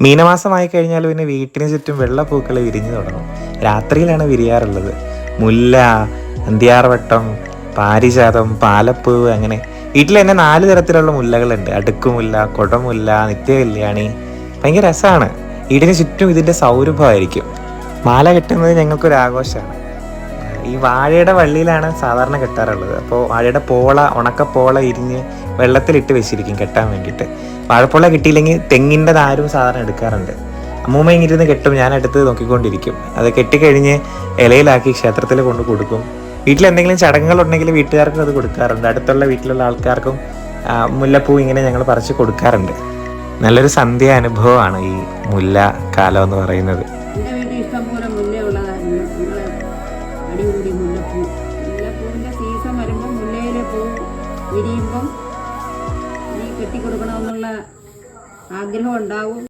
മീനമാസമായി കഴിഞ്ഞാൽ പിന്നെ വീട്ടിന് ചുറ്റും വെള്ളപ്പൂക്കൾ വിരിഞ്ഞു തുടങ്ങും. രാത്രിയിലാണ് വിരിയാറുള്ളത്. മുല്ല, അന്തിയാർവട്ടം, പാരിജാതം, പാലപ്പൂവ്, അങ്ങനെ വീട്ടിൽ തന്നെ 4 തരത്തിലുള്ള മുല്ലകളുണ്ട്. അടുക്കുമുല്ല, കുടമുല്ല, നിത്യകല്യാണി. ഭയങ്കര രസമാണ്. വീടിന് ചുറ്റും ഇതിൻ്റെ സൗരഭമായിരിക്കും. മാല കെട്ടുന്നത് ഞങ്ങൾക്കൊരാഘോഷമാണ്. ഈ വാഴയുടെ വള്ളിയിലാണ് സാധാരണ കെട്ടാറുള്ളത്. അപ്പോൾ വാഴയുടെ ഉണക്കപ്പോള ഇരിഞ്ഞ് വെള്ളത്തിലിട്ട് വെച്ചിരിക്കും കെട്ടാൻ വേണ്ടിയിട്ട്. വാഴപ്പോള കിട്ടിയില്ലെങ്കിൽ തെങ്ങിൻ്റെ നാരും സാധാരണ എടുക്കാറുണ്ട്. അമ്മൂമ്മ ഇങ്ങിരുന്ന് കെട്ടും, ഞാൻ അടുത്ത് നോക്കിക്കൊണ്ടിരിക്കും. അത് കെട്ടിക്കഴിഞ്ഞ് ഇലയിലാക്കി ക്ഷേത്രത്തിൽ കൊണ്ട് കൊടുക്കും. വീട്ടിൽ എന്തെങ്കിലും ചടങ്ങുകളുണ്ടെങ്കിൽ വീട്ടുകാർക്കും അത് കൊടുക്കാറുണ്ട്. അടുത്തുള്ള വീട്ടിലുള്ള ആൾക്കാർക്കും മുല്ലപ്പൂ ഇങ്ങനെ ഞങ്ങൾ പറിച്ച് കൊടുക്കാറുണ്ട്. നല്ലൊരു സന്ധ്യ അനുഭവമാണ് ഈ മുല്ല കാലം എന്ന് പറയുന്നത്. എൻ്റെ വീട്ടിൽ ഇഷ്ടംപോലെ മുല്ലയുള്ളതായിരുന്നു. ഞങ്ങൾ അടികൂടി മുല്ലപ്പൂവിൻ്റെ സീസൺ വരുമ്പം മുല്ലയിലെ പൂ വിരിയുമ്പം ഈ കെട്ടിക്കൊടുക്കണമെന്നുള്ള ആഗ്രഹം ഉണ്ടാവും.